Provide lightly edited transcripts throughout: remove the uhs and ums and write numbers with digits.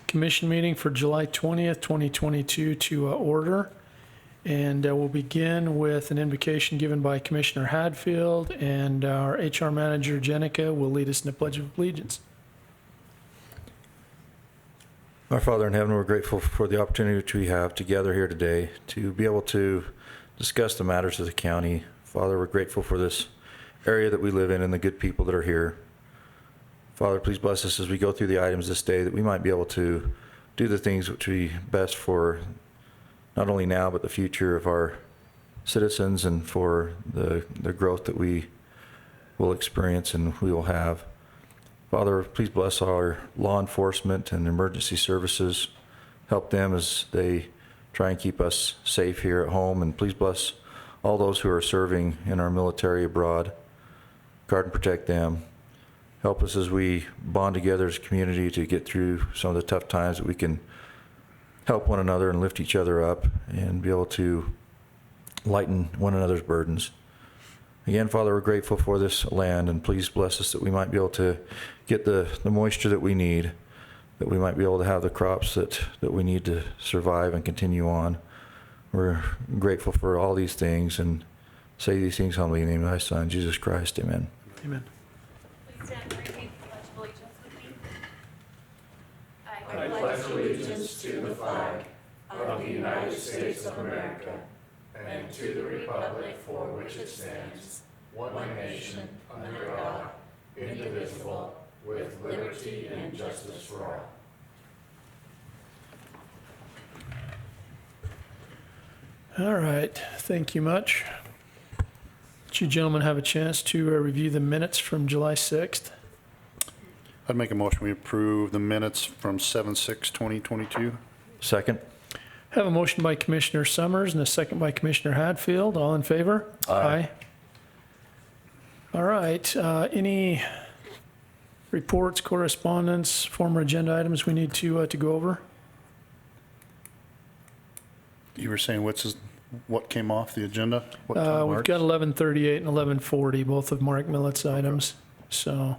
Commission meeting for July 20th, 2022 to order. And we'll begin with an invocation given by Commissioner Hadfield, and our HR manager, Jenica, will lead us in the Pledge of Allegiance. Our Father in heaven, we're grateful for the opportunity which we have to gather here today to be able to discuss the matters of the county. Father, we're grateful for this area that we live in and the good people that are here. Father, please bless us as we go through the items this day, that we might be able to do the things which we best for not only now but the future of our citizens and for the growth that we will experience and we will have. Father, please bless our law enforcement and emergency services. Help them as they try and keep us safe here at home. And please bless all those who are serving in our military abroad. Guard and protect them. Help us as we bond together as a community to get through some of the tough times, that we can help one another and lift each other up and be able to lighten one another's burdens. Again, Father, we're grateful for this land, and please bless us that we might be able to get the moisture that we need, that we might be able to have the crops that we need to survive and continue on. We're grateful for all these things and say these things humbly in the name of thy Son, Jesus Christ. Amen. Amen. Please stand and repeat the Pledge of Allegiance with me. I pledge allegiance to the flag of the United States of America and to the republic for which it stands, one nation, under God, indivisible, with liberty and justice for all. All right, thank you much. Did you gentlemen have a chance to review the minutes from July 6th? I'd make a motion we approve the minutes from 7/6/2022. Second. Have a motion by Commissioner Summers and a second by Commissioner Hadfield. All in favor? Aye. All right, any reports, correspondence, former agenda items we need to go over? You were saying what came off the agenda? What time We've marks? got 1138 and 1140, both of Mark Millett's items. So,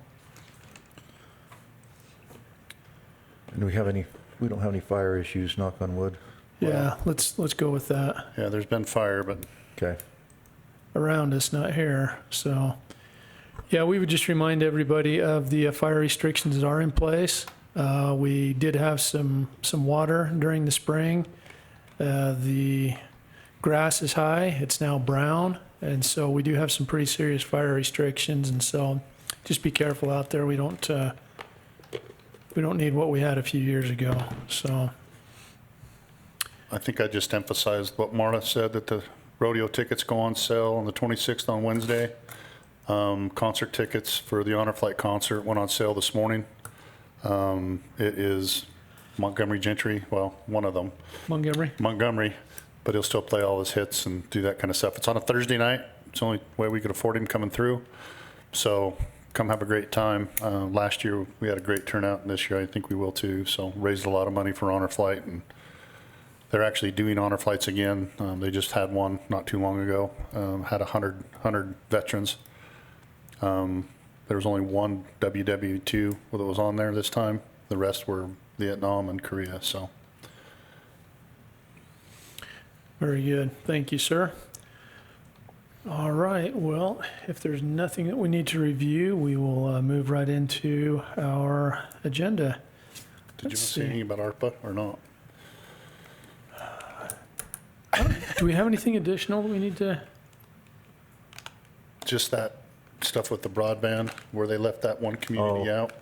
And we don't have any fire issues, knock on wood. yeah, let's go with that. Yeah, there's been fire, but Okay. Around us, not here. So, yeah, we would just remind everybody of the fire restrictions that are in place. We did have some water during the spring. The grass is high, it's now brown, and so we do have some pretty serious fire restrictions, and so just be careful out there. We don't need what we had a few years ago. So, I think I just emphasized what Marta said, that the rodeo tickets go on sale on the 26th on Wednesday. Concert tickets for the Honor Flight concert went on sale this morning. It is Montgomery Gentry, well, one of them, Montgomery, but he'll still play all his hits and do that kind of stuff. It's on a Thursday night. It's the only way we could afford him coming through. So come have a great time. Last year we had a great turnout, and this year I think we will too. So raised a lot of money for Honor Flight, and they're actually doing Honor Flights again. They just had one not too long ago. Had 100 veterans. There was only one WW2 that was on there this time. The rest were Vietnam and Korea. So very good. Thank you, sir. All right. Well, if there's nothing that we need to review, we will move right into our agenda. did you want to say anything about ARPA or not? Do we have anything additional that we need to? Just that stuff with the broadband where they left that one community out.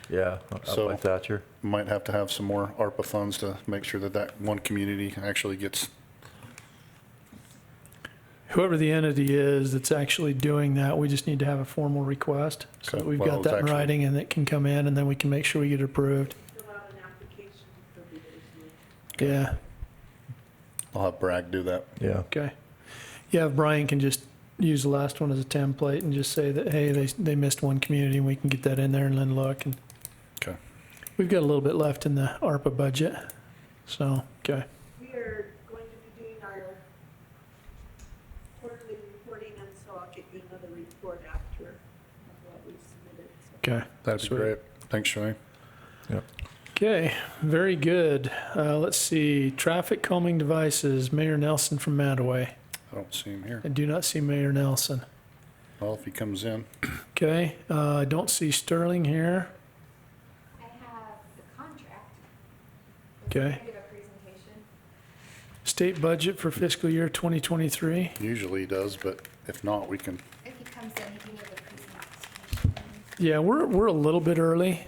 Yeah, up So- by Thatcher. Might have to have some more ARPA funds to make sure that that one community actually gets. Whoever the entity is that's actually doing that, we just need to have a formal request. So that Okay. we've Well, got it's that in actually- writing and it can come in, and then we can make sure we get it approved. Fill out an application for the Yeah, I'll have Bragg do that. Yeah. okay. Yeah, if Brian can just use the last one as a template and just say that, hey, they missed one community, and we can get that in there and then look. And Okay. we've got a little bit left in the ARPA budget. So, okay. We are going to be doing our quarterly reporting, and so I'll get you another report after of what we submitted. So Okay. That'd be Sweet. great. Thanks, Shirley. Yep. Okay, very good. Let's see, traffic calming devices, Mayor Nelson from Mattaway. I don't see him here. I do not see Mayor Nelson. Well, if he comes in, Okay, I don't see Sterling here. I have the contract. Okay. Give a presentation. State budget for fiscal year 2023. usually he does, but if not, we can, If he comes in, he can give a presentation. Yeah, we're a little bit early.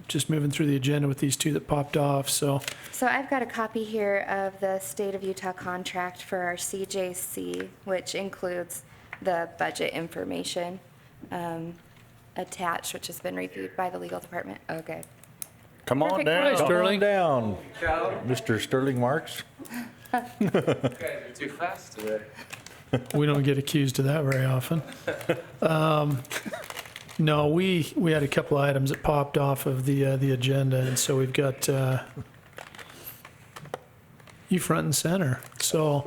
Just moving through the agenda with these two that popped off, so. So I've got a copy here of the State of Utah contract for our CJC, which includes the budget information attached, which has been reviewed by the legal department. Okay. come on Perfect. down. Hi, Sterling. Down, Mr. Sterling Marks. guys are too fast today. We don't get accused of that very often. No, we had a couple of items that popped off of the agenda, and so we've got you front and center. So,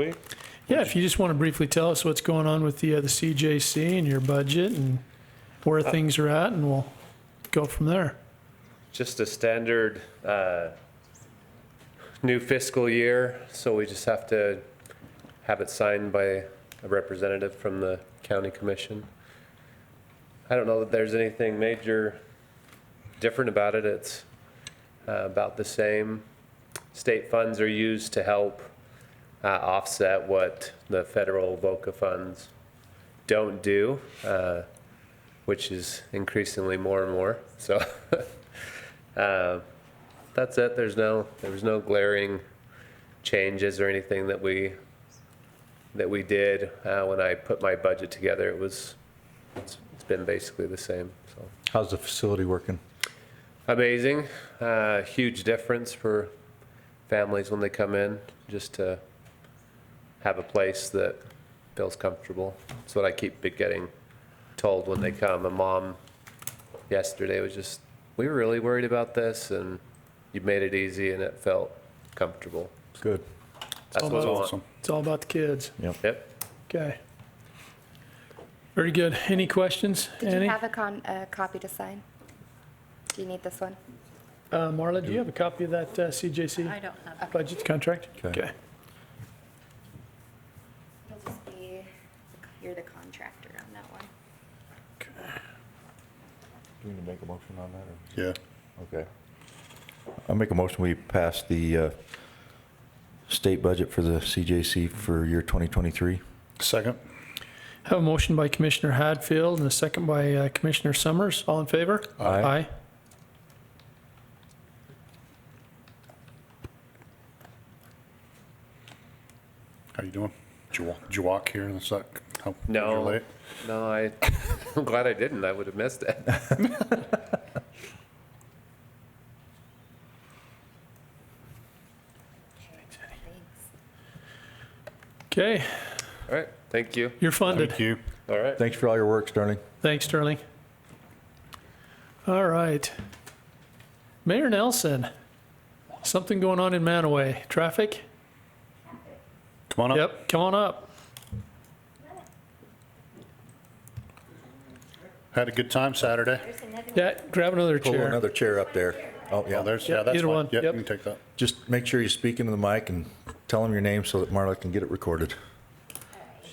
yeah, if you just want to briefly tell us what's going on with the CJC and your budget and where things are at, and we'll go from there. Just a standard new fiscal year, so we just have to have it signed by a representative from the county commission. I don't know that there's anything major different about it. It's about the same. State funds are used to help offset what the federal VOCA funds don't do, which is increasingly more and more. So that's it. There was no glaring changes or anything that we did when I put my budget together. It's been basically the same. So How's the facility working? amazing, huge difference for families when they come in, just to have a place that feels comfortable. That's what I keep getting told when they come. A mom yesterday was just, we were really worried about this, and you made it easy and it felt comfortable. Good. That's all what I about- want. Awesome. It's all about the kids. Yep. Okay. Very good. Any questions, Did Annie? you have a copy to sign? Do you need this one? Marla, do you have a copy of that CJC I don't have. budget contract? Okay. It'll just be, you're the contractor on that one. Do we need to make a motion on that? Yeah. Okay. I'll make a motion, we pass the state budget for the CJC for year 2023. Second? Have a motion by Commissioner Hadfield and a second by Commissioner Summers. All in favor? Aye. Aye. How you doing? Did you walk here? Is that how No. you're late? No, I'm glad I didn't. I would have missed it. Okay, All right, thank you. you're funded. Thank you. All right. Thanks for all your work, Sterling. Thanks, Sterling. All right. Mayor Nelson, something going on in Manaway. Traffic? Come on up. Yep, come on up. Had a good time Saturday. Yeah, grab another Pull chair. another chair up there. Oh, Yeah, yeah. there's, Yep, yeah, that's either fine. one. Yeah, Yep. you can take that. Just make sure you speak into the mic and tell them your name so that Marla can get it recorded.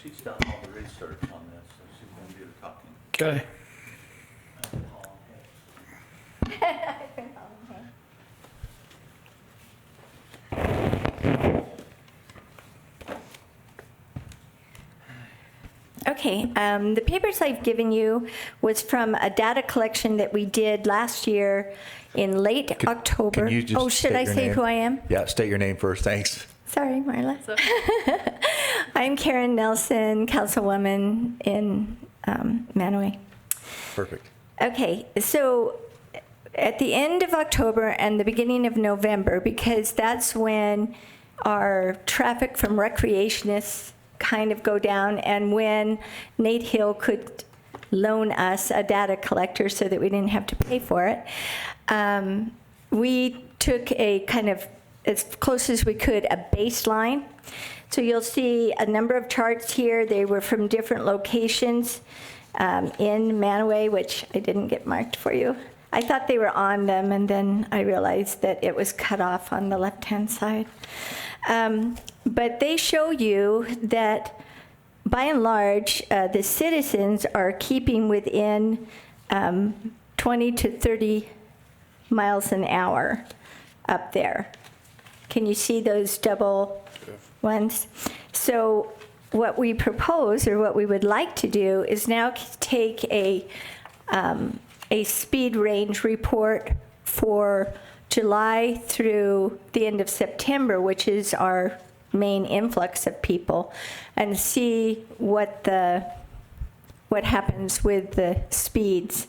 She's done all the research on this, so she's gonna do the talking. Okay. Okay, the papers I've given you was from a data collection that we did last year in late October. Can you just Oh, should state I your say name? who I am? Yeah, state your name first, thanks. Sorry, Marla. I'm Karen Nelson, councilwoman in Manaway. Perfect. Okay, so at the end of October and the beginning of November, because that's when our traffic from recreationists kind of go down, and when Nate Hill could loan us a data collector so that we didn't have to pay for it, we took a kind of, as close as we could, a baseline. So you'll see a number of charts here. They were from different locations in Manaway, which I didn't get marked for you. I thought they were on them, and then I realized that it was cut off on the left-hand side. But they show you that, by and large, the citizens are keeping within 20 to 30 miles an hour up there. Can you see those double ones? So what we propose, or what we would like to do, is now take a speed range report for July through the end of September, which is our main influx of people, and see what happens with the speeds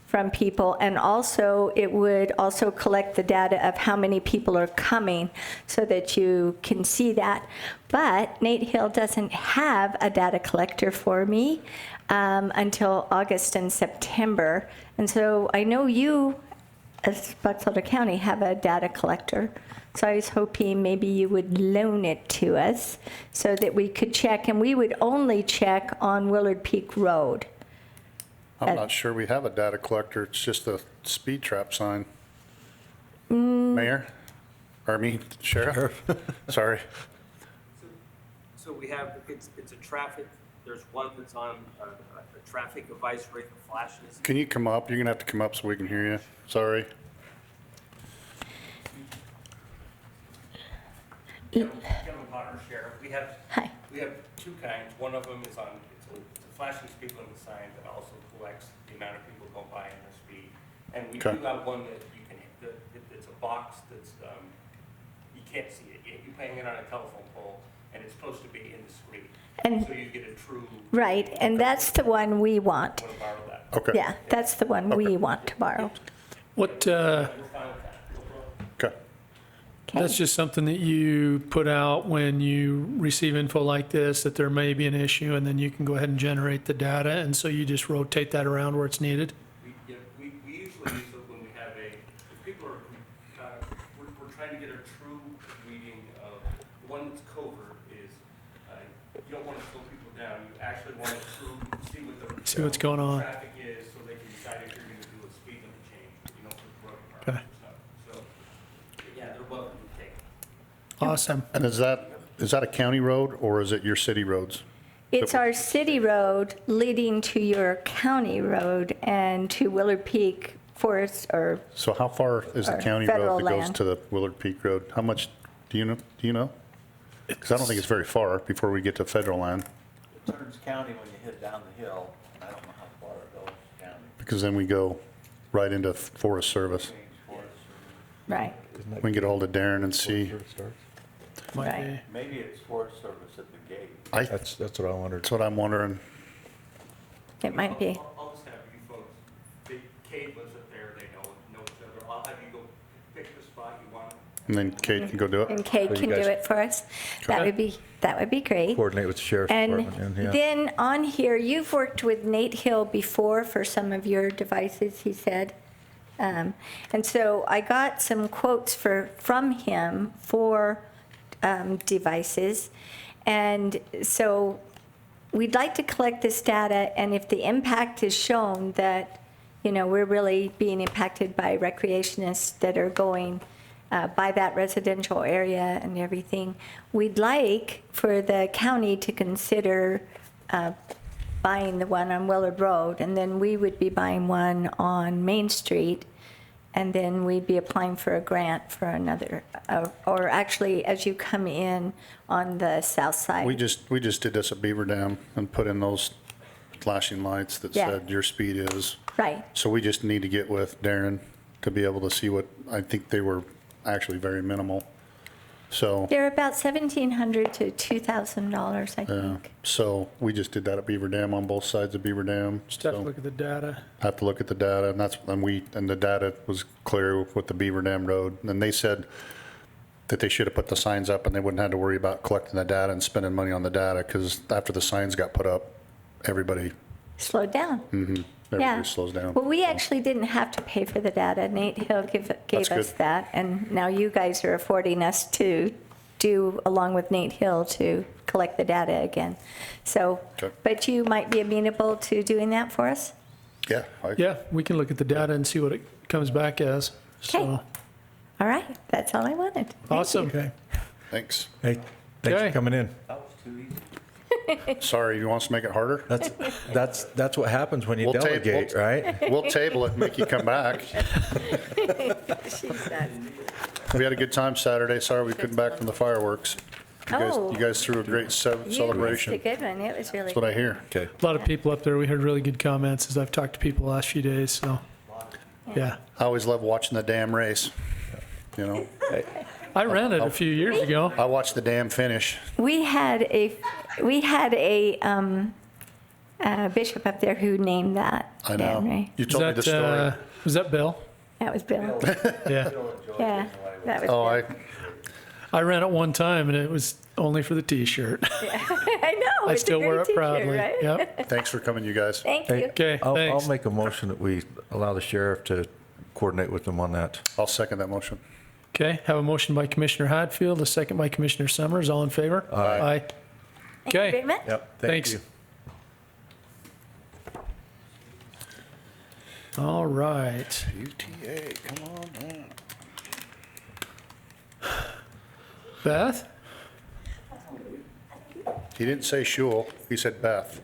from people. And also, it would also collect the data of how many people are coming, so that you can see that. But Nate Hill doesn't have a data collector for me until August and September. And so I know you, as Bucks Elder County, have a data collector. So I was hoping maybe you would loan it to us so that we could check, and we would only check on Willard Peak Road. I'm not sure we have a data collector. It's just a speed trap sign. Mayor? Or Sheriff? Sorry. So we have, it's a traffic, there's one that's on a traffic device rate that flashes. Can you come up? You're going to have to come up so we can hear you. Sorry. Kevin Potter, Sheriff. Hi. We have two kinds. One of them is on, it's a flashing speed limit sign that also collects the amount of people go by and their speed. And we Okay. do have one that you can, it's a box that's, you can't see it. You hang it on a telephone pole, and it's supposed to be indiscreet. And- So you get a true. Right, and that's the one we want. Want to borrow that? Okay. Yeah, that's the one we want to borrow. What, We're fine with that. No problem. Okay. that's just something that you put out when you receive info like this, that there may be an issue, and then you can go ahead and generate the data, and so you just rotate that around where it's needed? We usually use it when we have if people are, we're trying to get a true reading of, the one that's covert is, you don't want to slow people down, you actually want to see what the. See what's going on. Traffic is, so they can decide if you're going to do a speed limit change, for the road department or stuff. So, yeah, they're welcome to take it. Awesome. And is that a county road, or is it your city roads? It's our city road leading to your county road and to Willard Peak Forest, or So how far is the Or county federal road that goes land. to the Willard Peak Road? How much, do you know? Because I don't think it's very far before we get to federal land, It turns county when you head down the hill, and I don't know how far it goes county. because then we go right into Forest Service. Change Forest, right, We can get a hold of Darren and see. Might Right. be. or maybe it's Forest Service at the gate. That's what I wondered. That's what I'm wondering. it might be. I'll just have you folks, Kate lives up there, they know each other, I'll have you go pick the spot you want. And then Kate can go do it. And Kate So you can do guys- it for us. That would be great. Coordinate with the sheriff's And department. And, yeah. then on here, you've worked with Nate Hill before for some of your devices, he said. And so I got some quotes from him for devices. And so we'd like to collect this data, and if the impact is shown that, we're really being impacted by recreationists that are going by that residential area and everything, we'd like for the county to consider buying the one on Willard Road, and then we would be buying one on Main Street, and then we'd be applying for a grant for another, or actually, as you come in on the south side. We just did this at Beaver Dam and put in those flashing lights that Yeah. said your speed is. Right, So we just need to get with Darren to be able to see what, I think they were actually very minimal. So, they're about $1,700 to $2,000, I think. so we just did that at Beaver Dam on both sides of Beaver Dam. Just have to So look at the data. have to look at the data, and the data was clear with the Beaver Dam Road. And they said that they should have put the signs up and they wouldn't have to worry about collecting the data and spending money on the data, because after the signs got put up, everybody Slowed down. Yeah. slows down. Well, we actually didn't have to pay for the data. Nate Hill gave That's us good. that, and now you guys are affording us to do, along with Nate Hill, to collect the data again. So, Okay. but you might be amenable to doing that for us? Yeah. Yeah, we can look at the data and see what it comes back as. So, Okay. All right, that's all I wanted. Thank awesome. you. Okay. Thanks. Hey, thanks Okay. for coming in. That was too easy. Sorry, you want us to make it harder? That's what happens when you We'll delegate, right? We'll table it and make you come back. She said. We had a good time Saturday. Sorry we couldn't back from the fireworks. Oh. You guys threw a great celebration. You missed a good one. It was really That's what I good. hear. Okay. A lot of people up there. We heard really good comments as I've talked to people the last few days. So, yeah. I always love watching the damn race. You know, I ran it a few years ago. I watched the damn finish. We had a bishop up there who named that. I dam, know. right? You Was told me the story. was that Bill? That was Bill. Yeah. Yeah, that was Oh, Bill. I ran it one time and it was only for the T-shirt. I know. I it's a still wear great it t-shirt, proudly. right? Yep. Thanks for coming, you guys. Thank Hey, you. Okay. I'll Thanks. make a motion that we allow the sheriff to coordinate with them on that. I'll second that motion. Okay. Have a motion by Commissioner Hatfield, a second by Commissioner Summers. All in favor? Aye. Thank you Okay. very much. Yep. Thanks. All right. UTA, come on man. Beth? He didn't say Shul. He said Beth.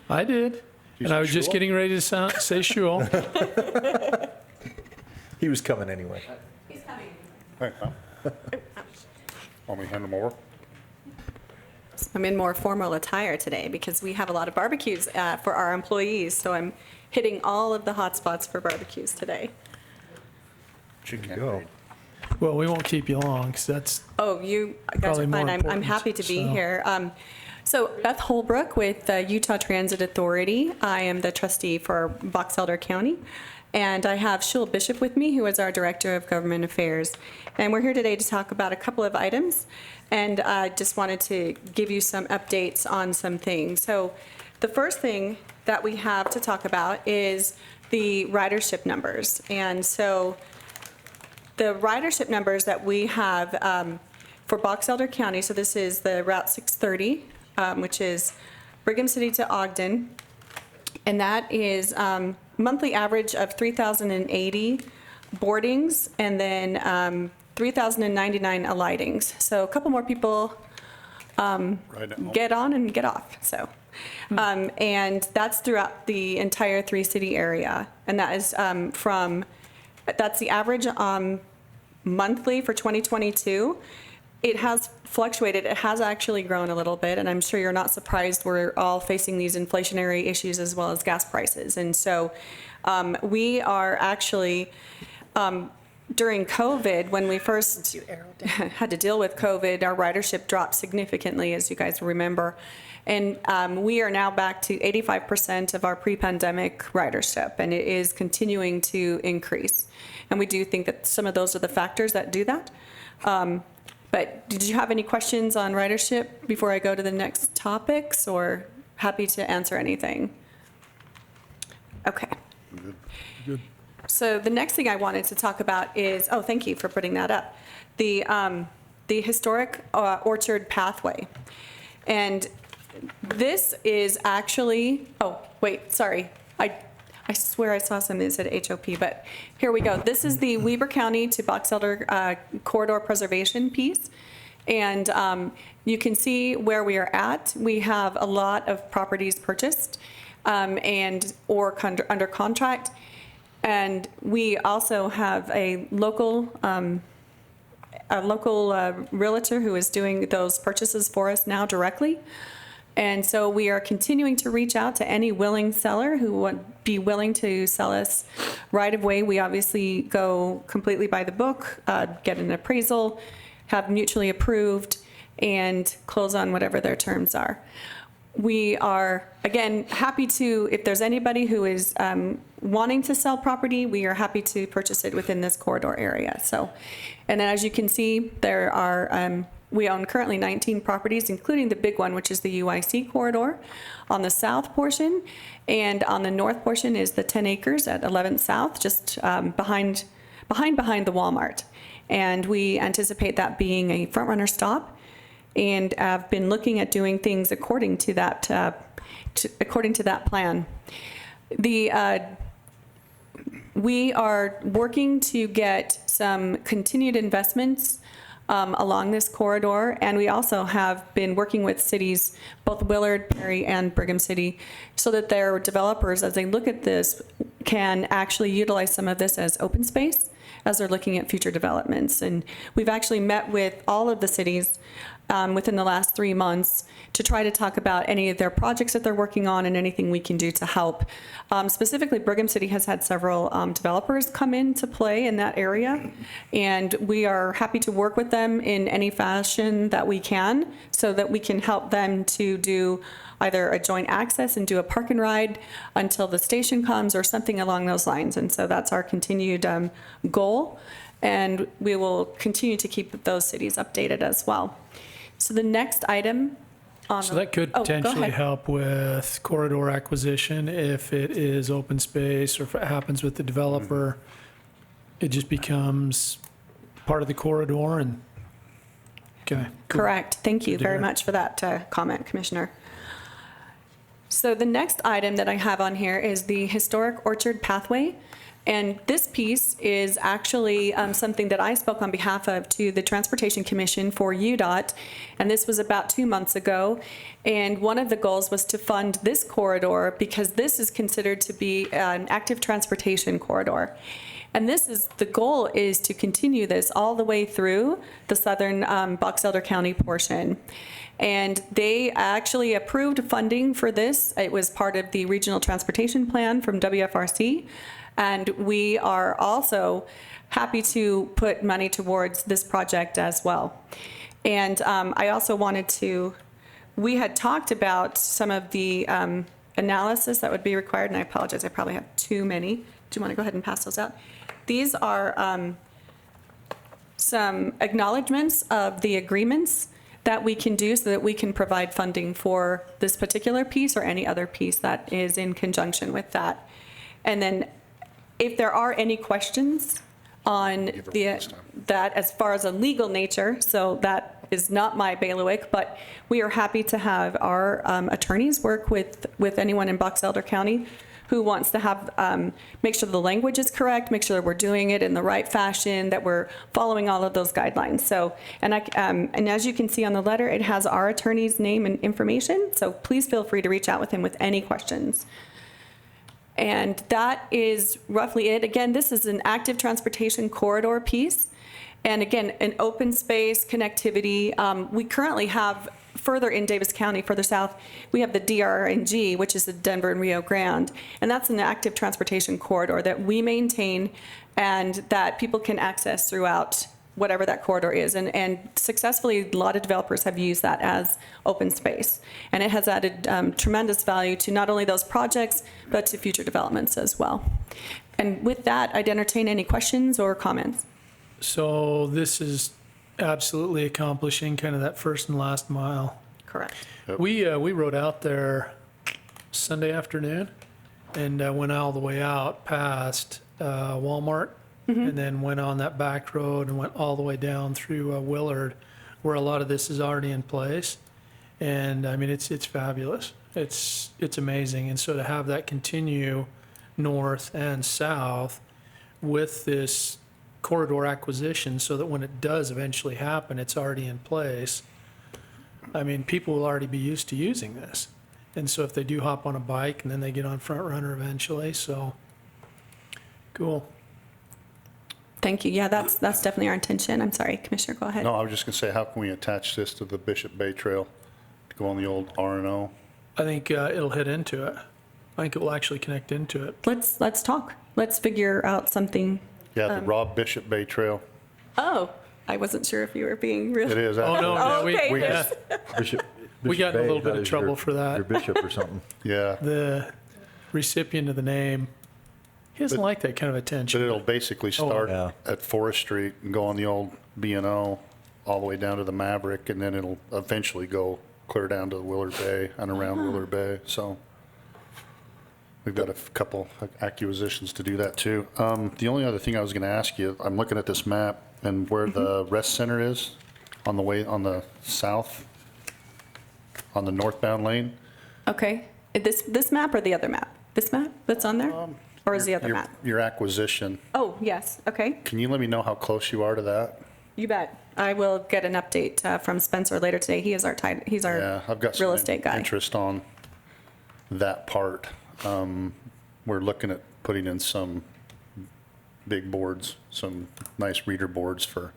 I did. You And I said was just Shul? getting ready to say shul. He was coming anyway. Hey, huh? Want me to hand them over? I'm in more formal attire today because we have a lot of barbecues for our employees, so I'm hitting all of the hot spots for barbecues today. You can go. Well, we won't keep you long because that's Oh, you guys Probably are more fine. I'm important, happy to be so. here. So Beth Holbrook with Utah Transit Authority. I am the trustee for Box Elder County. And I have Shul Bishop with me, who is our Director of Government Affairs. And we're here today to talk about a couple of items. And I just wanted to give you some updates on some things. So the first thing that we have to talk about is the ridership numbers. And so the ridership numbers that we have for Box Elder County, so this is the Route 630, which is Brigham City to Ogden, and that is monthly average of 3,080 boardings and then 3,099 alightings. So a couple more people Right now. get on and get off, so. And that's throughout the entire three-city area, and that is that's the average monthly for 2022. It has fluctuated. It has actually grown a little bit, and I'm sure you're not surprised. We're all facing these inflationary issues as well as gas prices. And so we are actually, during COVID, when we first had to deal with COVID, our ridership dropped significantly, as you guys remember. And we are now back to 85% of our pre-pandemic ridership, and it is continuing to increase. And we do think that some of those are the factors that do that. But did you have any questions on ridership before I go to the next topics, or happy to answer anything? Okay. Good. So the next thing I wanted to talk about is, oh, thank you for putting that up, the historic orchard pathway. And this is actually, oh, wait, sorry. I swear I saw something that said HOP, but here we go. This is the Weber County to Box Elder corridor preservation piece. And you can see where we are at. We have a lot of properties purchased or under contract. And we also have a local realtor who is doing those purchases for us now directly. And so we are continuing to reach out to any willing seller who would be willing to sell us right of way. We obviously go completely by the book, get an appraisal, have mutually approved, and close on whatever their terms are. We are, again, happy to, if there's anybody who is wanting to sell property, we are happy to purchase it within this corridor area. So, and then as you can see, there are, we own currently 19 properties, including the big one, which is the UIC corridor on the south portion. And on the north portion is the 10 acres at 11th South, just behind the Walmart. And we anticipate that being a front runner stop. And I've been looking at doing things according to that, plan. we are working to get some continued investments along this corridor, and we also have been working with cities, both Willard, Perry, and Brigham City, so that their developers, as they look at this, can actually utilize some of this as open space as they're looking at future developments. And we've actually met with all of the cities within the last 3 months to try to talk about any of their projects that they're working on and anything we can do to help. Specifically, Brigham City has had several developers come into play in that area, and we are happy to work with them in any fashion that we can so that we can help them to do either a joint access and do a park and ride until the station comes or something along those lines. And so that's our continued goal, and we will continue to keep those cities updated as well. So the next item on So that could Oh, go potentially ahead. help with corridor acquisition if it is open space or if it happens with the developer. It just becomes part of the corridor and, okay. cool. Correct. Thank you Good to very hear. much for that comment, Commissioner. So the next item that I have on here is the Historic Orchard Pathway. And this piece is actually something that I spoke on behalf of to the Transportation Commission for UDOT, and this was about 2 months ago. And one of the goals was to fund this corridor because this is considered to be an active transportation corridor. And the goal is to continue this all the way through the southern Box Elder County portion. And they actually approved funding for this. It was part of the Regional Transportation Plan from WFRC. And we are also happy to put money towards this project as well. And I also we had talked about some of the analysis that would be required, and I apologize, I probably have too many. Do you want to go ahead and pass those out? These are some acknowledgments of the agreements that we can do so that we can provide funding for this particular piece or any other piece that is in conjunction with that. And then if there are any questions on that as far as a legal nature, so that is not my bailiwick, but we are happy to have our attorneys work with anyone in Box Elder County who wants to have, make sure the language is correct, make sure we're doing it in the right fashion, that we're following all of those guidelines. So, and as you can see on the letter, it has our attorney's name and information, so please feel free to reach out with him with any questions. And that is roughly it. Again, this is an active transportation corridor piece. And again, an open space connectivity. We currently have further in Davis County, further south, we have the DRNG, which is the Denver and Rio Grande. And that's an active transportation corridor that we maintain and that people can access throughout whatever that corridor is. And successfully, a lot of developers have used that as open space. And it has added tremendous value to not only those projects, but to future developments as well. And with that, I'd entertain any questions or comments. So this is absolutely accomplishing kind of that first and last mile. Correct. Yep. We rode out there Sunday afternoon and went all the way out past Walmart. And then went on that back road and went all the way down through Willard, where a lot of this is already in place. And I mean, it's fabulous. It's amazing. And so to have that continue north and south with this corridor acquisition, so that when it does eventually happen, it's already in place. I mean, people will already be used to using this. And so if they do hop on a bike and then they get on Front Runner eventually, so cool. Thank you. Yeah, that's definitely our intention. I'm sorry, Commissioner, go ahead. No, I was just going to say, how can we attach this to the Bishop Bay Trail to go on the old R&O? I think it'll hit into it. I think it will actually connect into it. Let's talk. Let's figure out something. Yeah, the Rob Bishop Bay Trail. Oh, I wasn't sure if you were being real. It is. Oh, no, Oh, yeah, okay. We yeah, Bishop We got in a Bay, little bit that of is trouble your- for that. Your bishop or something. Yeah, the recipient of the name, he doesn't like that kind of but attention. it'll basically start yeah. at Forest Street and go on the old B&O all the way down to the Maverick, and then it'll eventually go clear down to Willard Bay and around Willard Bay. So we've got a couple acquisitions to do that too. The only other thing I was going to ask you, I'm looking at this map and where the rest center is on the way on the south, on the northbound lane. Okay. This map or the other map? This map that's on there? Or is the other Your- map? Your acquisition, Oh, yes, okay. can you let me know how close you are to that? You bet. I will get an update from Spencer later today. He is he's our Yeah, I've got real some estate guy. interest on that part. We're looking at putting in some big boards, some nice reader boards for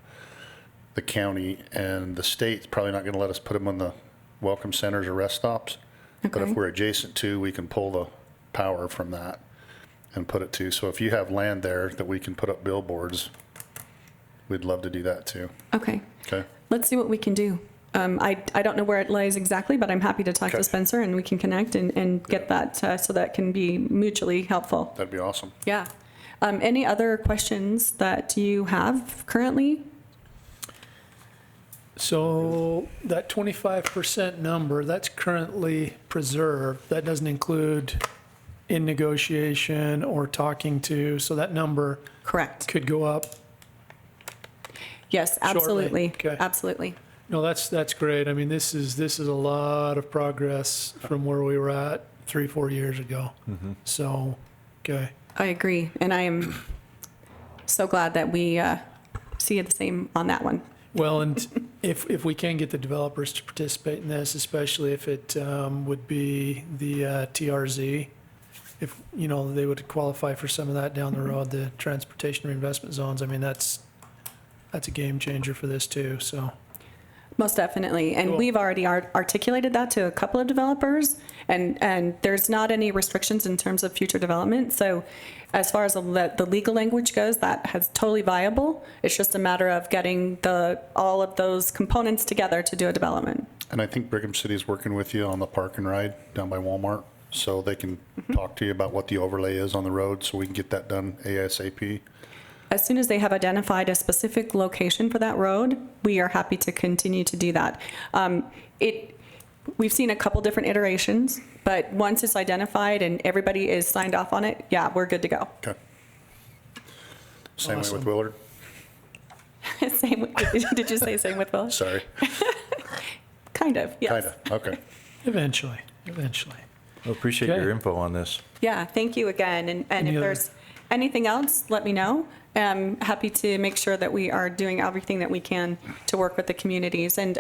the county, and the state's probably not gonna let us put them on the welcome centers or rest stops. But Okay. if we're adjacent to, we can pull the power from that and put it to. So if you have land there that we can put up billboards, we'd love to do that too. Okay. Okay? Let's see what we can do. I don't know where it lies exactly, but I'm happy to talk Okay. to Spencer and we can connect and get that so that can be mutually helpful. That'd be awesome. Yeah. Any other questions that you have currently? So that 25% number, that's currently preserved. That doesn't include in negotiation or talking to, so that number Correct. could go up. Yes, Shortly. absolutely. Okay. Absolutely. No, that's great. I mean, this is a lot of progress from where we were at 3-4 years ago. So, okay. I agree. And I am so glad that we see the same on that one. Well, and if we can get the developers to participate in this, especially if it would be the TRZ, if, you know, they would qualify for some of that down the road, the transportation reinvestment zones, I mean, that's a game changer for this too, so. Most definitely. And Cool. we've already articulated that to a couple of developers, and there's not any restrictions in terms of future development. So as far as the legal language goes, that is totally viable. It's just a matter of getting all of those components together to do a development. And I think Brigham City is working with you on the park and ride down by Walmart, so they can talk to you about what the overlay is on the road, so we can get that done ASAP. As soon as they have identified a specific location for that road, we are happy to continue to do that. We've seen a couple different iterations, but once it's identified and everybody is signed off on it, yeah, we're good to go. Okay. Same way Awesome. with Willard? Did you say same with Will? Sorry. Kind of, yes. Kinda, okay. Eventually. I appreciate Okay. your info on this. Yeah, thank you again. And Any if other- there's anything else, let me know. I'm happy to make sure that we are doing everything that we can to work with the communities. And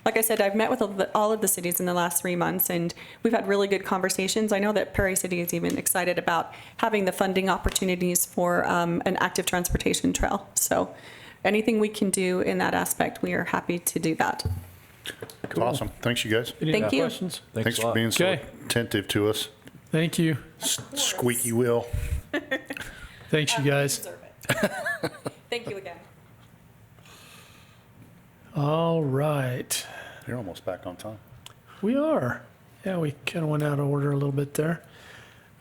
like I said, I've met with all of the cities in the last 3 months, and we've had really good conversations. I know that Prairie City is even excited about having the funding opportunities for an active transportation trail. So anything we can do in that aspect, we are happy to do that. Awesome. Thanks, you guys. Any Thank other you. questions? Thanks a for lot. being so Okay. attentive to us. Thank you. Squeaky wheel. Thanks, you guys. Thank you again. All right. You're almost back on time. We are. Yeah, we kind of went out of order a little bit there.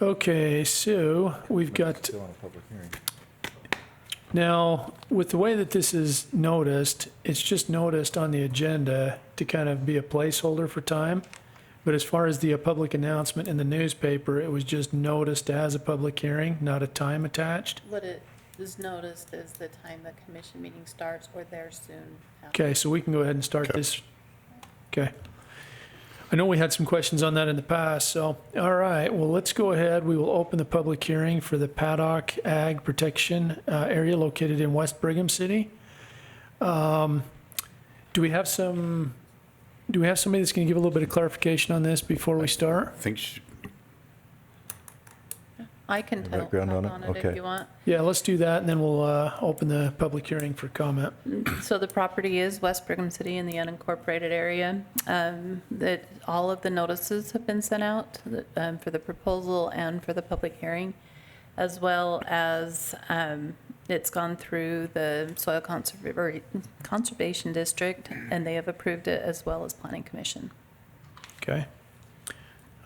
Okay, so we've got, Still on a public hearing. now, with the way that this is noticed, it's just noticed on the agenda to kind of be a placeholder for time. But as far as the public announcement in the newspaper, it was just noticed as a public hearing, not a time attached. What it is noticed is the time the commission meeting starts or there soon. Okay, so we can go ahead and start Okay. this. Okay. I know we had some questions on that in the past, so, all right, well, let's go ahead. We will open the public hearing for the Paddock Ag Protection area located in West Brigham City. Do we have somebody that's going to give a little bit of clarification on this before we start? I think she- I can tell background on it? on it Okay. if you want. Yeah, let's do that, and then we'll open the public hearing for comment. So the property is West Brigham City in the unincorporated area. That all of the notices have been sent out for the proposal and for the public hearing, as well as it's gone through the Soil Conservation District, and they have approved it, as well as Planning Commission. Okay.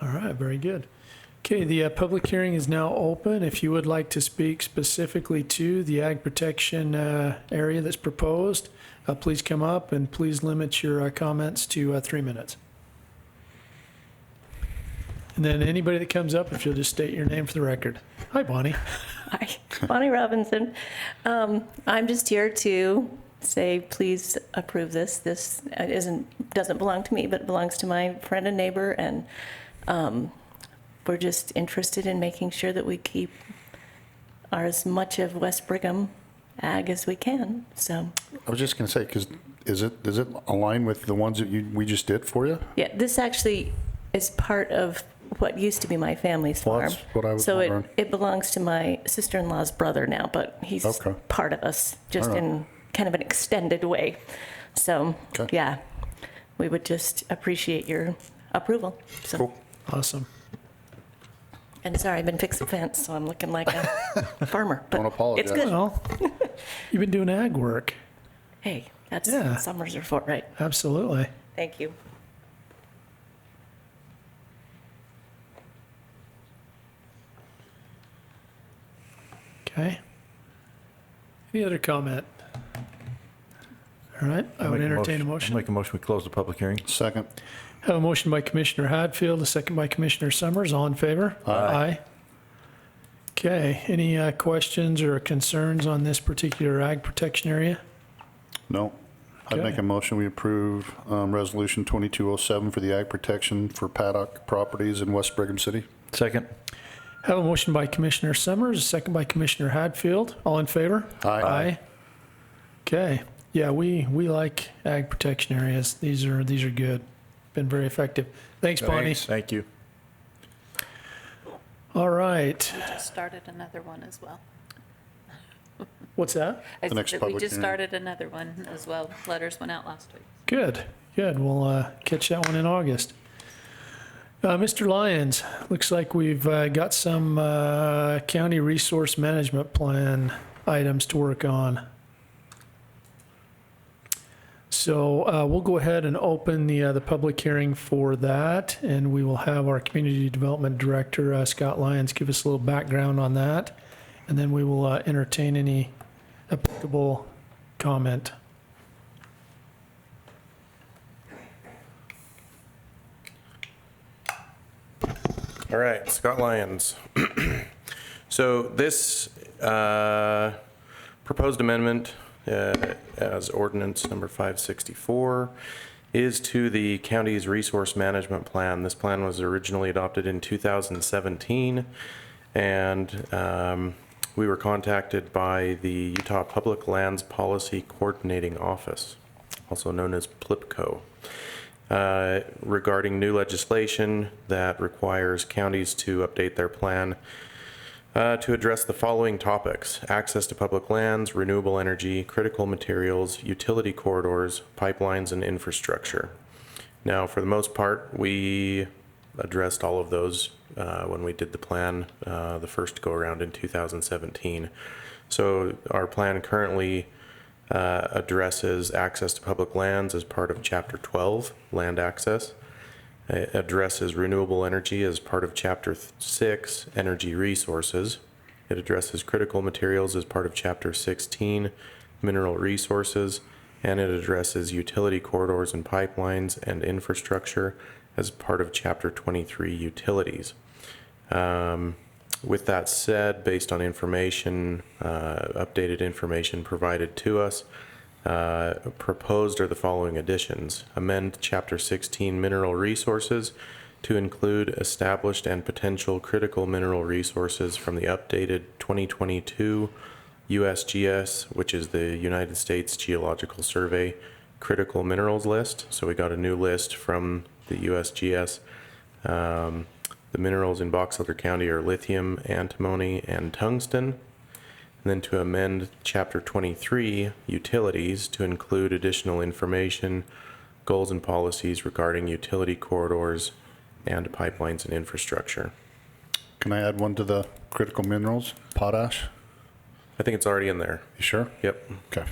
All right, very good. Okay, the public hearing is now open. If you would like to speak specifically to the ag protection area that's proposed, please come up and please limit your comments to 3 minutes. And then anybody that comes up, if you'll just state your name for the record. Hi, Bonnie. Hi, Bonnie Robinson. I'm just here to say, please approve this. This doesn't belong to me, but it belongs to my friend and neighbor, and we're just interested in making sure that we keep as much of West Brigham ag as we can, so. I was just going to say, because does it align with the ones that we just did for you? Yeah, this actually is part of what used to be my family's Well, farm. that's what I was So wondering. it belongs to my sister-in-law's brother now, but he's Okay. part of us, just All right. in kind of an extended way. So, Okay. yeah, we would just appreciate your approval. So, Cool. Awesome. and sorry, I've been fixing fence, so I'm looking like a farmer. But Don't apologize. It's good. Well, you've been doing ag work. Hey, that's Yeah. what summers are for, right? Absolutely. Thank you. Okay. Any other comment? All right, I would entertain a motion. I'll make a motion, we close the public hearing. Second. Have a motion by Commissioner Hadfield, a second by Commissioner Summers. All in favor? Aye. Okay, any questions or concerns on this particular ag protection area? No. I'd make Okay. a motion, we approve Resolution 2207 for the ag protection for paddock properties in West Brigham City. Second. Have a motion by Commissioner Summers, a second by Commissioner Hadfield. All in favor? Aye. Okay, yeah, we like ag protection areas. These are good. Been very effective. Thanks, Bonnie. Thank you. All right, We just started another one as well. what's that? I The next said we public just hearing. started another one as well. Letters went out last week. Good. We'll catch that one in August. Mr. Lyons, looks like we've got some county resource management plan items to work on. So we'll go ahead and open the public hearing for that, and we will have our Community Development Director, Scott Lyons, give us a little background on that, and then we will entertain any applicable comment. All right, Scott Lyons. So this proposed amendment as ordinance number 564 is to the county's resource management plan. This plan was originally adopted in 2017, and we were contacted by the Utah Public Lands Policy Coordinating Office, also known as PLPCO. Regarding new legislation that requires counties to update their plan to address the following topics: access to public lands, renewable energy, critical materials, utility corridors, pipelines, and infrastructure. Now, for the most part, we addressed all of those when we did the plan the first go around in 2017. So our plan currently addresses access to public lands as part of Chapter 12, land access. It addresses renewable energy as part of Chapter 6, energy resources. It addresses critical materials as part of Chapter 16, mineral resources. And it addresses utility corridors and pipelines and infrastructure as part of Chapter 23, utilities. With that said, based on information, updated information provided to us, proposed are the following additions. Amend Chapter 16 mineral resources to include established and potential critical mineral resources from the updated 2022 USGS, which is the United States Geological Survey critical minerals list. So we got a new list from the USGS. The minerals in Box Elder County are lithium, antimony, and tungsten. And then to amend Chapter 23, utilities, to include additional information, goals and policies regarding utility corridors and pipelines and infrastructure. Can I add one to the critical minerals, potash? I think it's already in there. You sure? Yep. Okay.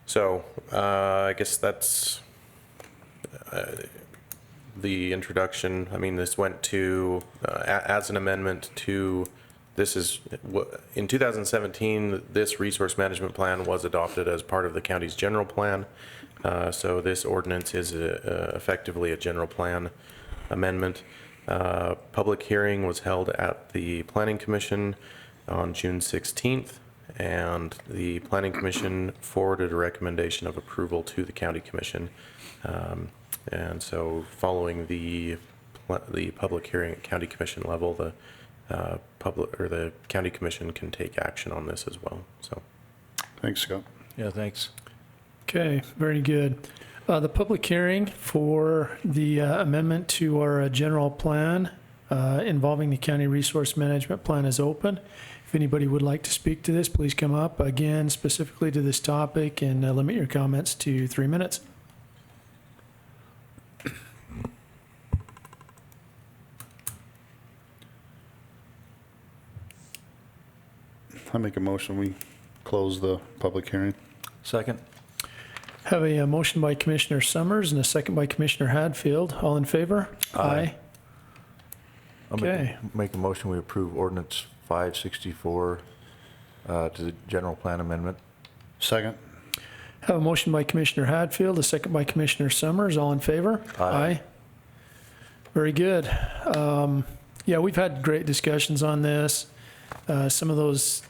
So I guess that's the introduction. I mean, this went to, as an amendment to, this is, in 2017, this resource management plan was adopted as part of the county's general plan. So this ordinance is effectively a general plan amendment. Public hearing was held at the Planning Commission on June 16th, and the Planning Commission forwarded a recommendation of approval to the County Commission. And so following the public hearing at County Commission level, the the county commission can take action on this as well, so. Thanks, Scott. Yeah, thanks. Okay, very good. The public hearing for the amendment to our general plan involving the county resource management plan is open. If anybody would like to speak to this, please come up again specifically to this topic and limit your comments to 3 minutes. I make a motion, we close the public hearing. Second? Have a motion by Commissioner Summers and a second by Commissioner Hadfield. All in favor? Aye. I'll Okay. make a motion, we approve ordinance 564 to the general plan amendment. Second. Have a motion by Commissioner Hadfield, a second by Commissioner Summers. All in favor? Aye. Very good. Yeah, we've had great discussions on this. Some of those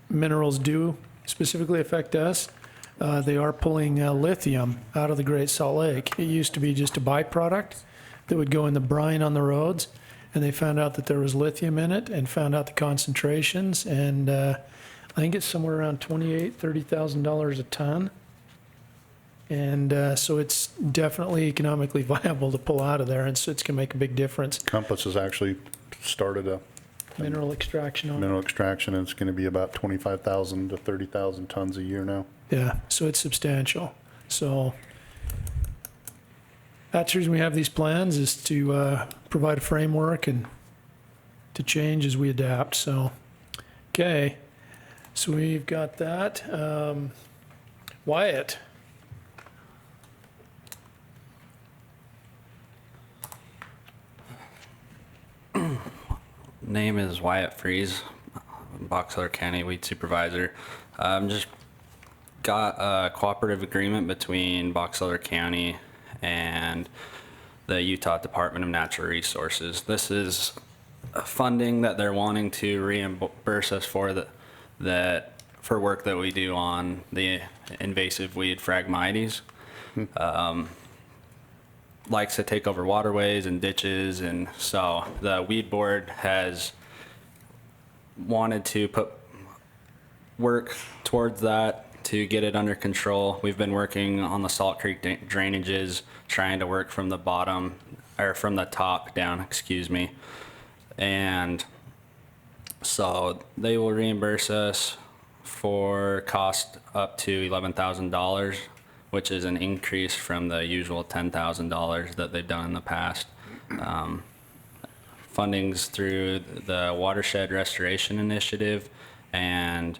minerals do specifically affect us. They are pulling lithium out of the Great Salt Lake. It used to be just a byproduct that would go in the brine on the roads, and they found out that there was lithium in it and found out the concentrations, and I think it's somewhere around $28,000, $30,000 a ton. And so it's definitely economically viable to pull out of there, and so it's going to make a big difference. Compass has actually started a Mineral extraction on it. mineral extraction, and it's going to be about 25,000 to 30,000 tons a year now. Yeah, so it's substantial. So that's the reason we have these plans, is to provide a framework and to change as we adapt. So, okay, so we've got that. Wyatt. Name is Wyatt Freeze, Box Elder County Weed Supervisor. Just got a cooperative agreement between Box Elder County and the Utah Department of Natural Resources. This is funding that they're wanting to reimburse us for for work that we do on the invasive weed Phragmites. Likes to take over waterways and ditches, and so the weed board has wanted to put work towards that to get it under control. We've been working on the Salt Creek drainages, trying to work from the bottom, or from the top down, excuse me. And so they will reimburse us for cost up to $11,000, which is an increase from the usual $10,000 that they've done in the past. Funding's through the Watershed Restoration Initiative, and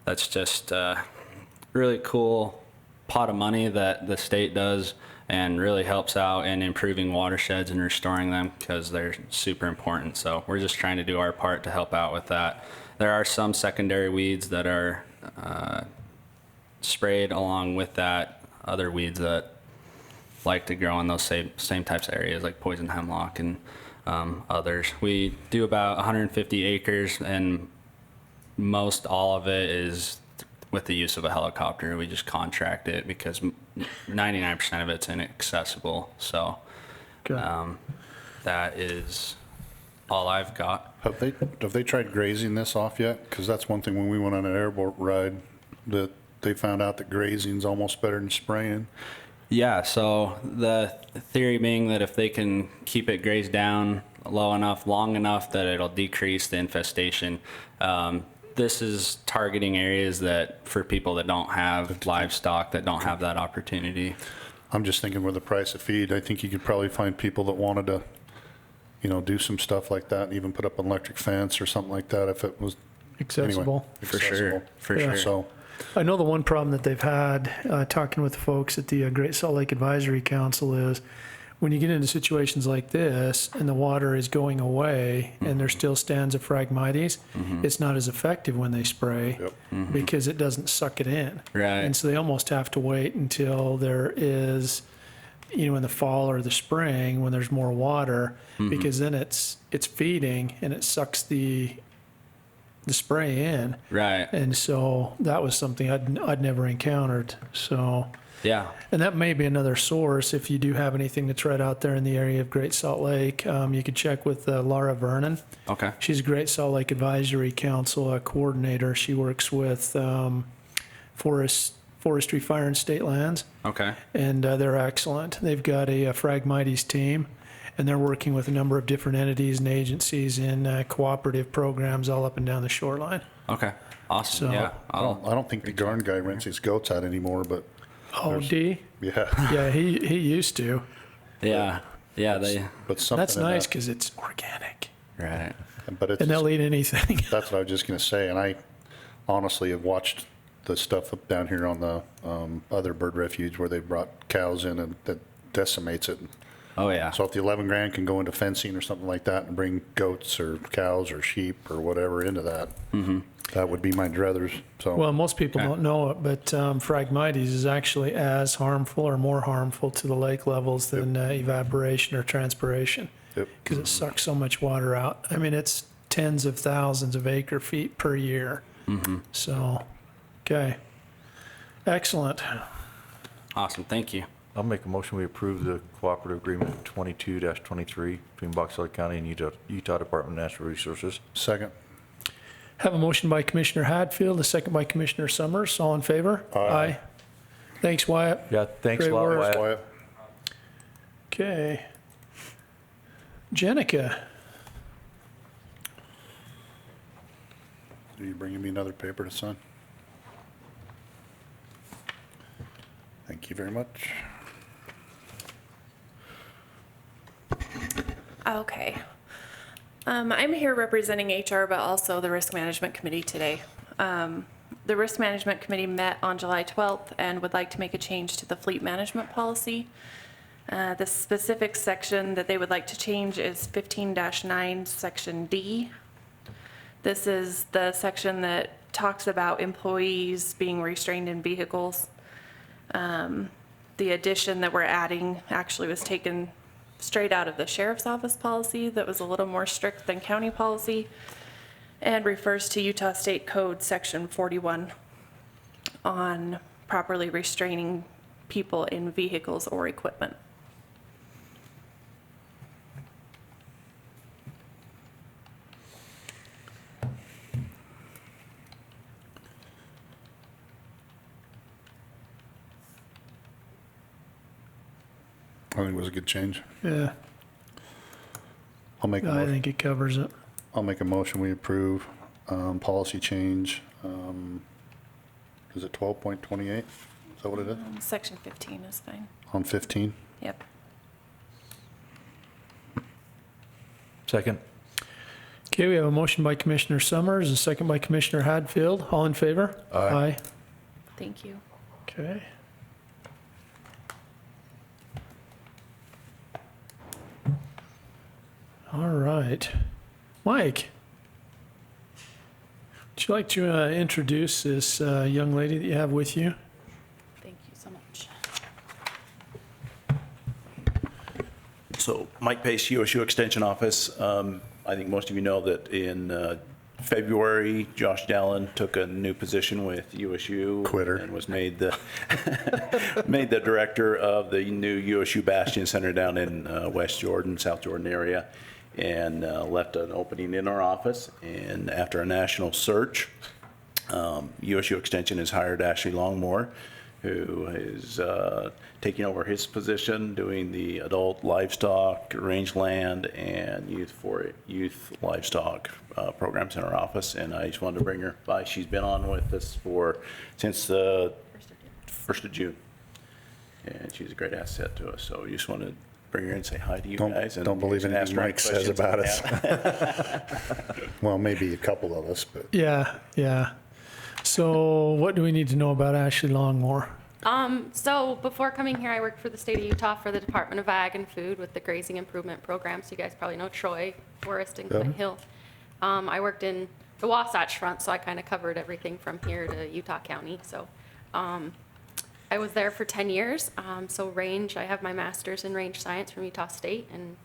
that's just a really cool pot of money that the state does and really helps out in improving watersheds and restoring them, because they're super important. So we're just trying to do our part to help out with that. There are some secondary weeds that are sprayed along with that, other weeds that like to grow in those same types of areas, like poison hemlock and others. We do about 150 acres, and most all of it is with the use of a helicopter. We just contract it because 99% of it's inaccessible. So that is all I've got. Have they tried grazing this off yet? Because that's one thing when we went on an airboat ride, that they found out that grazing's almost better than spraying. Yeah, so the theory being that if they can keep it grazed down low enough, long enough, that it'll decrease the infestation. This is targeting areas that, for people that don't have livestock, that don't have that opportunity. I'm just thinking with the price of feed, I think you could probably find people that wanted to, do some stuff like that and even put up an electric fence or something like that if it was Accessible. For sure, for Yeah. sure. So I know the one problem that they've had, talking with the folks at the Great Salt Lake Advisory Council, is when you get into situations like this and the water is going away and there still stands of Phragmites, it's not as effective when they spray because it doesn't suck it in. Right. And so they almost have to wait until there is, in the fall or the spring when there's more water, because then it's feeding and it sucks the the spray in. Right. And so that was something I'd never encountered. So, Yeah. and that may be another source if you do have anything that's right out there in the area of Great Salt Lake. You could check with Laura Vernon. Okay. She's a Great Salt Lake Advisory Council coordinator. She works with Forestry, Fire, and State Lands, Okay. and they're excellent. They've got a Phragmites team, and they're working with a number of different entities and agencies in cooperative programs all up and down the shoreline. Okay. Awesome. So- Yeah. I don't think the Garn guy rents his goats out anymore, but Oh, D? yeah. Yeah, he used to. Yeah. Yeah. They. But something That's in nice that- because it's organic, Right. But it's, and they'll eat anything. that's what I was just gonna say, and I honestly have watched the stuff up down here on the other bird refuge where they brought cows in and that decimates it. Oh yeah. So if the 11 grand can go into fencing or something like that and bring goats or cows or sheep or whatever into that, that would be my druthers. So Well, most people don't know it, but Phragmites is actually as harmful or more harmful to the lake levels than evaporation or transpiration, Yep. because it sucks so much water out. I mean, it's tens of thousands of acre feet per year. So, okay. Excellent. Awesome. Thank you. I'll make a motion, we approve the cooperative agreement 22-23 between Box Elder County and Utah Department of Natural Resources. second. Have a motion by Commissioner Hadfield, a second by Commissioner Summers. All in favor? Aye. Thanks, Wyatt. Yeah, thanks a Great lot, work. Wyatt. Wyatt. Okay. Jenica. Are you bringing me another paper to sign? Thank you very much. Okay. I'm here representing HR, but also the Risk Management Committee today. The Risk Management Committee met on July 12th and would like to make a change to the fleet management policy. The specific section that they would like to change is 15-9, Section D. This is the section that talks about employees being restrained in vehicles. The addition that we're adding actually was taken straight out of the sheriff's office policy that was a little more strict than county policy and refers to Utah State Code Section 41 on properly restraining people in vehicles or equipment. I think it was a good change. Yeah, I'll make a I motion. think it covers it. I'll make a motion, we approve policy change. Is it 12.28? Is that what it is? Section 15 is fine. On 15? Yep. Second. Okay, we have a motion by Commissioner Summers, a second by Commissioner Hadfield. All in favor? Aye. Thank you. Okay. All right. Mike, would you like to introduce this young lady that you have with you? Thank you so much. So Mike Pace, USU Extension Office. I think most of you know that in February, Josh Dallin took a new position with USU. Quitter. And was made the, made the director of the new USU Bastion Center down in West Jordan, South Jordan area, and left an opening in our office. And after a national search, USU Extension has hired Ashley Longmore, who is taking over his position, doing the adult livestock, rangeland, and youth livestock programs in our office. And I just wanted to bring her by. She's been on with us since the 1st of June. And she's a great asset to us. So I just wanted to bring her in and say hi to you guys. And Don't believe and ask anything her any Mike says questions about that you us. Well, maybe a couple of us, but Yeah, yeah. So what do we need to know about Ashley Longmore? So before coming here, I worked for the state of Utah for the Department of Ag and Food with the Grazing Improvement Program. So you guys probably know Troy, Forest, and Clint Hill. I worked in the Wasatch Front, so I kind of covered everything from here to Utah County. So I was there for 10 years. So range, I have my master's in range science from Utah State and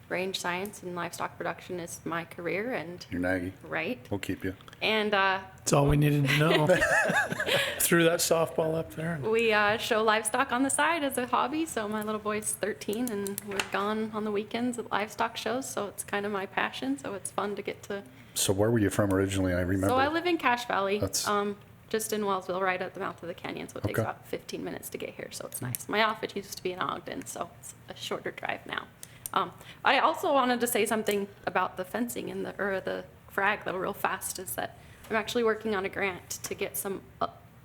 range science and livestock production is my career, and You're naggy. right. We'll keep you. And That's all we needed to know. Threw that softball up there. we show livestock on the side as a hobby. So my little boy's 13, and we're gone on the weekends at livestock shows. So it's kind of my passion. So it's fun to get to. So where were you from originally? I remember. So I live in Cache Valley, That's- just in Wellsville, right at the mouth of the canyon. So it takes Okay. about 15 minutes to get here. So it's nice. My office used to be in Ogden, so it's a shorter drive now. I also wanted to say something about the fencing and the frag though real fast, is that I'm actually working on a grant to get some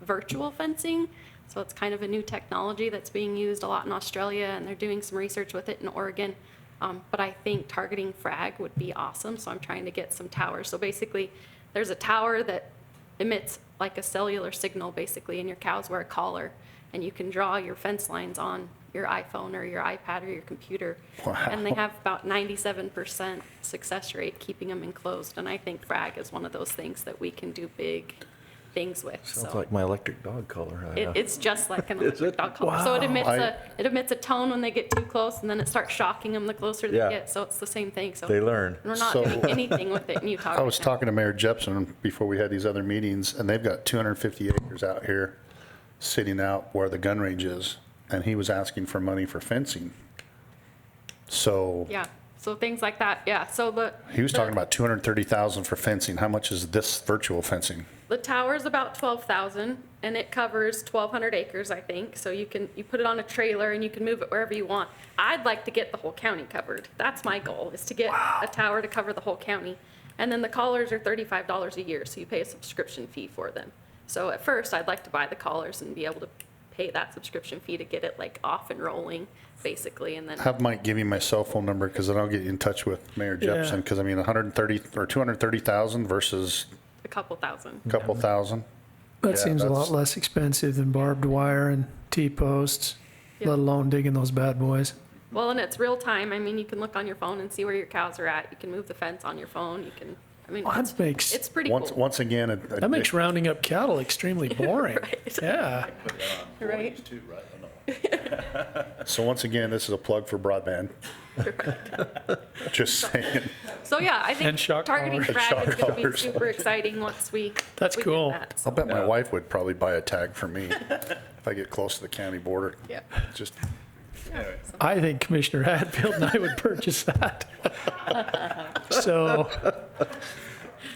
virtual fencing. So it's kind of a new technology that's being used a lot in Australia, and they're doing some research with it in Oregon. But I think targeting frag would be awesome. So I'm trying to get some towers. So basically there's a tower that emits like a cellular signal basically, and your cows wear a collar, and you can draw your fence lines on your iPhone or your iPad or your computer. Wow. And they have about 97% success rate keeping them enclosed. And I think frag is one of those things that we can do big things with. Sounds So like my electric dog collar. it's just like an electric dog collar. So it emits a tone when they get too close, and then it starts shocking them the closer they Yeah. get. So it's the same thing. So They learn. We're not So- doing anything with it in Utah. I was right now. talking to Mayor Jepson before we had these other meetings, and they've got 250 acres out here sitting out where the gun range is, and he was asking for money for fencing. So Yeah. So things like that. Yeah. So he was talking about 230,000 for fencing. How much is this virtual fencing? the tower's about 12,000, and it covers 1,200 acres, I think. So you put it on a trailer and you can move it wherever you want. I'd like to get the whole county covered. That's my goal, is to get a tower to cover the whole county. And then the collars are $35 a year, so you pay a subscription fee for them. So at first, I'd like to buy the collars and be able to pay that subscription fee to get it like off and rolling, basically, and then. Have Mike give me my cell phone number, because then I'll get you in touch with Mayor Jepson, because I mean, 130 or 230,000 versus A couple thousand. a couple thousand. That Yeah, seems a that's- lot less expensive than barbed wire and T-posts, let alone digging those bad boys. Well, and it's real time. I mean, you can look on your phone and see where your cows are at. You can move the fence on your phone. You can, I mean, Well, that makes- it's pretty Once, cool. once again, That makes rounding up cattle extremely boring. Right. Yeah. Right. So once again, this is a plug for broadband. Just saying. So yeah, I And think shock targeting collars. frag is Shock going to be collars. super exciting once we. That's we cool. Get that. I'll bet my wife would probably buy a tag for me if I get close to the county border. Yeah. Just, I think Commissioner Hadfield and I would purchase that. So,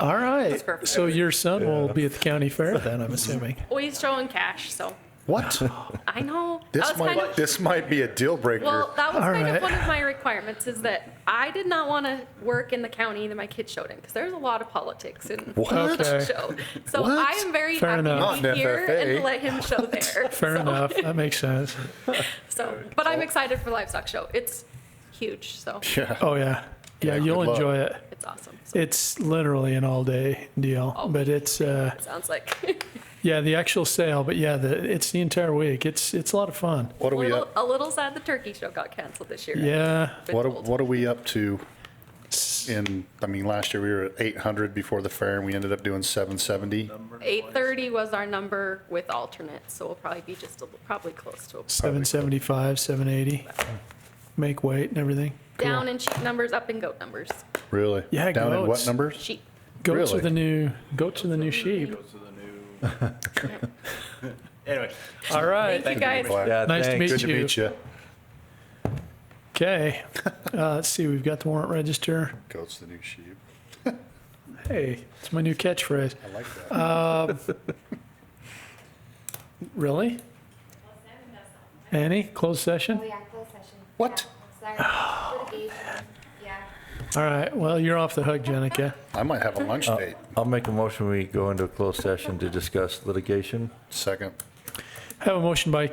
all right. perfect. So your son will be at the county fair then, I'm assuming. Well, he's showing cash, so what? I know. This that was kind might, of, this might be a deal breaker. well, that was All kind right. of one of my requirements, is that I did not want to work in the county that my kids showed in, because there's a lot of politics in What? the show. So What? I am very Fair happy enough. to Not be in here FFA. and to let him show there. Fair So- enough. That makes sense. So, but I'm excited for livestock show. It's huge, so Yeah. Oh, yeah. Yeah, Yeah, you'll good luck. enjoy it. it's awesome. So It's literally an all-day deal, Oh. but it's, it sounds like yeah, the actual sale, but yeah, it's the entire week. It's a lot of fun. What are we up? a little sad the turkey show got canceled this year. Yeah. Been told. What are we up to I mean, last year we were at 800 before the fair, and we ended up doing 770. 830 was our number with alternates, so we'll probably be probably close to 775, 780. Make weight and everything. down in sheep numbers, up in goat numbers. Really? Yeah, Down in what goats. numbers? Sheep. Goats Really? are the new sheep. Anyway. All right. Thank you guys. Yeah, Nice to thanks. meet Good to you. meet you. Okay. Let's see. We've got the warrant register. Goat's the new sheep. Hey, it's my new catchphrase. I like that. Really? Annie, closed session? Oh, yeah, closed session. What? Yeah, sorry, litigation, yeah. All right. Well, you're off the hook, Jenica. I might have a lunch date. I'll make a motion, we go into a closed session to discuss litigation. Second. Have a motion by